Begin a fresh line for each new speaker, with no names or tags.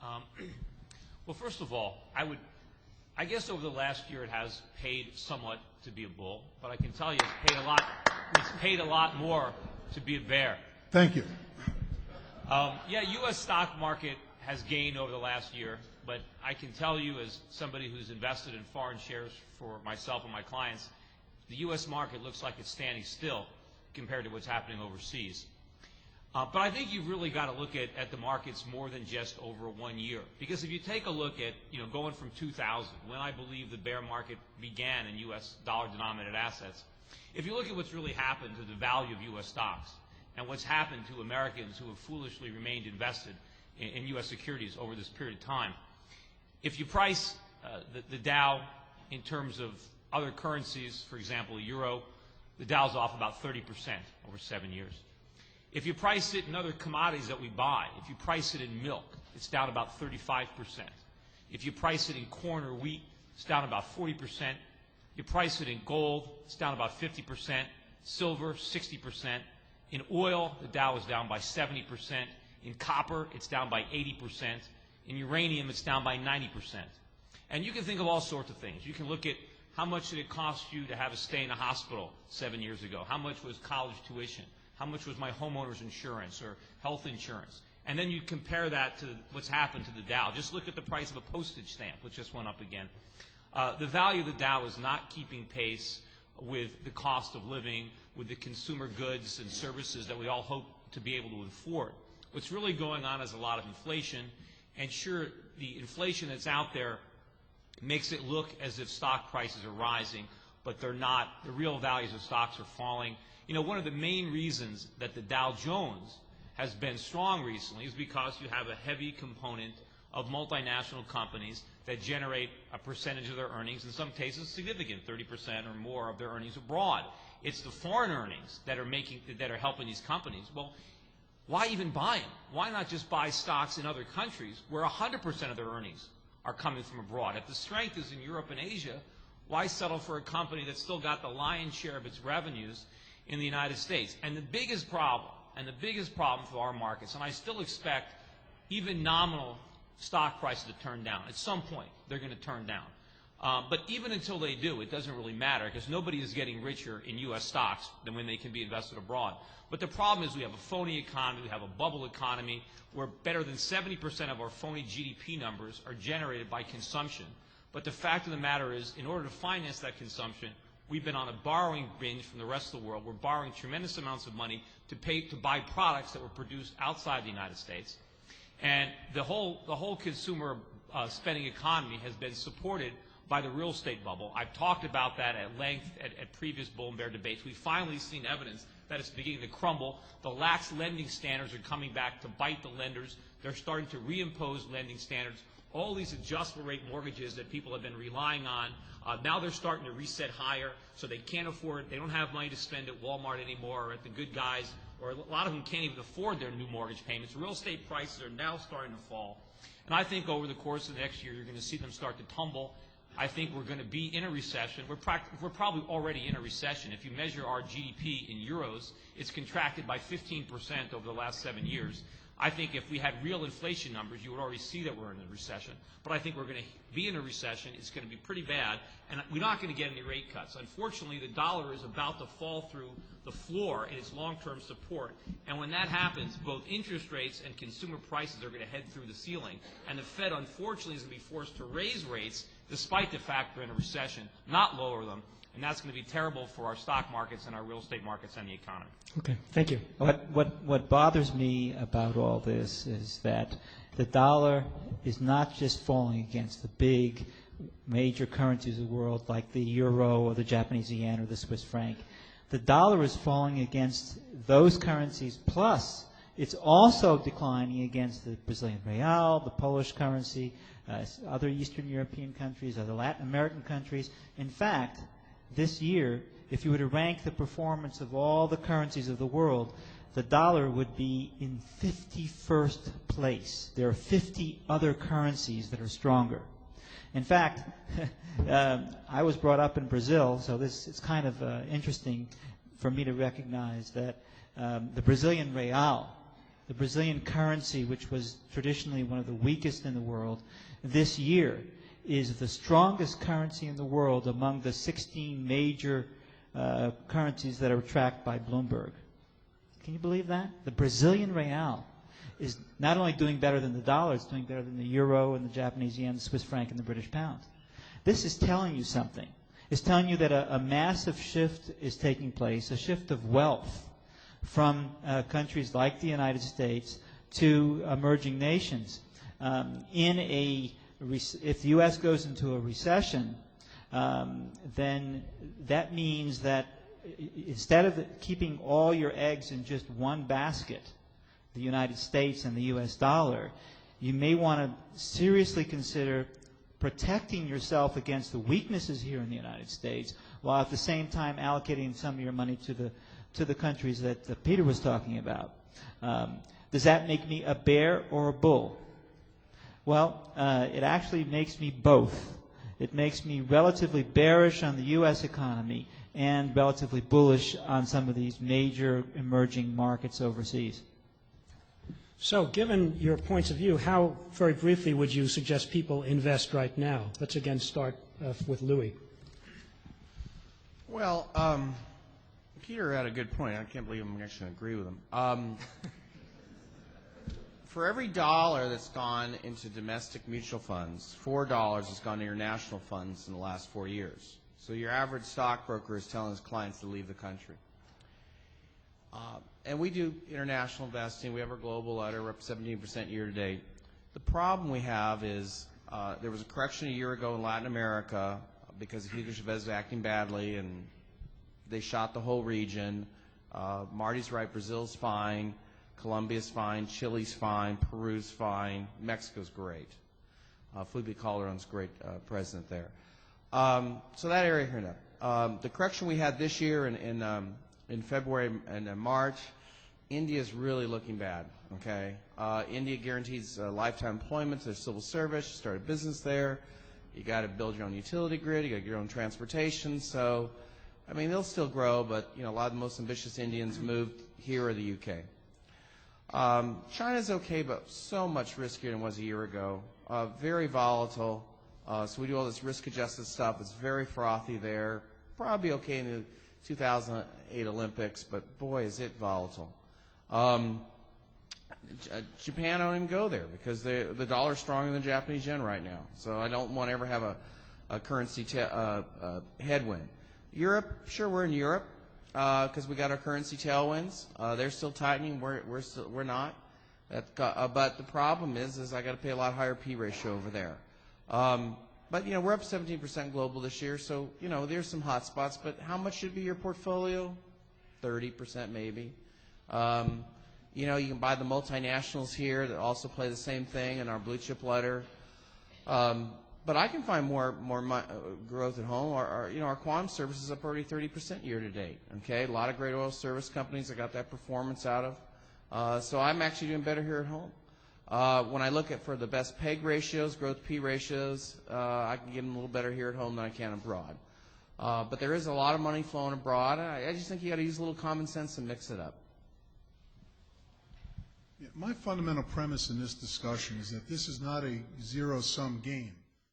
Um, well, first of all, I guess over the last year it has paid somewhat to be a bull, but I can tell you it's paid a lot more to be a bear.
Thank you.
Yeah, U.S. stock market has gained over the last year, but I can tell you as somebody who's invested in foreign shares for myself and my clients, the U.S. market looks like it's standing still compared to what's happening overseas. But I think you've really got to look at the markets more than just over 1 year. Because if you take a look at, going from 2000, when I believe the bear market began in U.S. dollar-denominated assets, if you look at what's really happened to the value of U.S. stocks and what's happened to Americans who have foolishly remained invested in U.S. securities over this period of time, if you price the Dow in terms of other currencies, for example, the euro, the Dow's off about 30% over 7 years. If you price it in other commodities that we buy, if you price it in milk, it's down about 35%. If you price it in corn or wheat, it's down about 40%. You price it in gold, it's down about 50%. Silver, 60%. In oil, the Dow is down by 70%. In copper, it's down by 80%. In uranium, it's down by 90%. And you can think of all sorts of things. You can look at how much did it cost you to have a stay in a hospital 7 years ago? How much was college tuition? How much was my homeowner's insurance or health insurance? And then you compare that to what's happened to the Dow. Just look at the price of a postage stamp, which just went up again. The value of the Dow is not keeping pace with the cost of living, with the consumer goods and services that we all hope to be able to afford. What's really going on is a lot of inflation. And sure, the inflation that's out there makes it look as if stock prices are rising, but they're not. The real values of stocks are falling. One of the main reasons that the Dow Jones has been strong recently is because you have a heavy component of multinational companies that generate a percentage of their earnings, in some cases significant, 30% or more of their earnings abroad. It's the foreign earnings that are helping these companies. Well, why even buy them? Why not just buy stocks in other countries where 100% of their earnings are coming from abroad? If the strength is in Europe and Asia, why settle for a company that's still got the lion's share of its revenues in the United States? And the biggest problem for our markets, and I still expect even nominal stock prices to turn down. At some point, they're going to turn down. But even until they do, it doesn't really matter because nobody is getting richer in U.S. stocks than when they can be invested abroad. But the problem is we have a phony economy, we have a bubble economy where better than 70% of our phony GDP numbers are generated by consumption. But the fact of the matter is, in order to finance that consumption, we've been on a borrowing binge from the rest of the world. We're borrowing tremendous amounts of money to buy products that were produced outside the United States. And the whole consumer spending economy has been supported by the real estate bubble. I've talked about that at length at previous bull and bear debates. We've finally seen evidence that it's beginning to crumble. The lax lending standards are coming back to bite the lenders. They're starting to reimpose lending standards. All these adjustable rate mortgages that people have been relying on, now they're starting to reset higher, so they can't afford, they don't have money to spend at Walmart anymore or at the Good Guys, or a lot of them can't even afford their new mortgage payments. Real estate prices are now starting to fall. And I think over the course of the next year, you're going to see them start to tumble. I think we're going to be in a recession. We're probably already in a recession. If you measure our GDP in euros, it's contracted by 15% over the last 7 years. I think if we had real inflation numbers, you would already see that we're in a recession. But I think we're going to be in a recession. It's going to be pretty bad, and we're not going to get any rate cuts. Unfortunately, the dollar is about to fall through the floor in its long-term support. And when that happens, both interest rates and consumer prices are going to head through the ceiling. And the Fed, unfortunately, is going to be forced to raise rates despite the fact we're in a recession, not lower them. And that's going to be terrible for our stock markets and our real estate markets and the economy.
Okay, thank you. What bothers me about all this is that the dollar is not just falling against the big major currencies of the world like the euro or the Japanese yen or the Swiss franc. The dollar is falling against those currencies, plus it's also declining against the Brazilian real, the Polish currency, other Eastern European countries, other Latin American countries. In fact, this year, if you were to rank the performance of all the currencies of the world, the dollar would be in 51st place. There are 50 other currencies that are stronger. In fact, I was brought up in Brazil, so it's kind of interesting for me to recognize that the Brazilian real the Brazilian currency, which was traditionally one of the weakest in the world, this year is the strongest currency in the world among the 16 major currencies that are tracked by Bloomberg. Can you believe that? The Brazilian real is not only doing better than the dollar, it's doing better than the euro and the Japanese yen, the Swiss franc, and the British pound. This is telling you something. It's telling you that a massive shift is taking place, a shift of wealth from countries like the United States to emerging nations. If the U.S. goes into a recession, then that means that instead of keeping all your eggs in just one basket, the United States and the U.S. dollar, you may want to seriously consider protecting yourself against the weaknesses here in the United States, while at the same time allocating some of your money to the countries that Peter was talking about. Does that make me a bear or a bull? Well, it actually makes me both. It makes me relatively bearish on the U.S. economy and relatively bullish on some of these major emerging markets overseas.
So, given your points of view, how, very briefly, would you suggest people invest right now? Let's again start with Louis.
Well, Peter had a good point. I can't believe I'm actually going to agree with him. For every dollar that's gone into domestic mutual funds, $4 has gone to international funds in the last 4 years. So your average stockbroker is telling his clients to leave the country. And we do international investing. We have our global letter. We're up 17% year to date. The problem we have is there was a correction a year ago in Latin America because Hugo Chavez was acting badly, and they shot the whole region. Marty's right. Brazil's fine. Colombia's fine. Chile's fine. Peru's fine. Mexico's great. Felipe Calderon's great president there. So that area here now. The correction we had this year in February and March, India's really looking bad, okay? India guarantees lifetime employment to their civil service. You start a business there. You got to build your own utility grid. You got to get your own transportation. So, I mean, they'll still grow, but, you know, a lot of the most ambitious Indians moved here or the UK. China's okay, but so much riskier than it was a year ago. Very volatile. So we do all this risk-adjusted stuff. It's very frothy there. Probably okay in the 2008 Olympics, but boy, is it volatile. Japan, I don't even go there because the dollar's stronger than the Japanese yen right now. So I don't want to ever have a currency headwind. Europe, sure, we're in Europe because we got our currency tailwinds. They're still tightening. We're not. But the problem is I got to pay a lot higher P ratio over there. But, you know, we're up 17% global this year, so, you know, there's some hot spots. But how much should be your portfolio? 30% maybe. You know, you can buy the multinationals here that also play the same thing in our blue chip letter. But I can find more growth at home. Our quantum service is up already 30% year to date. Okay, a lot of great oil service companies that got that performance out of. So I'm actually doing better here at home. When I look for the best PEG ratios, growth P ratios, I can get them a little better here at home than I can abroad. But there is a lot of money flowing abroad. I just think you got to use a little common sense and mix it up.
Yeah, my fundamental premise in this discussion is that this is not a zero-sum game.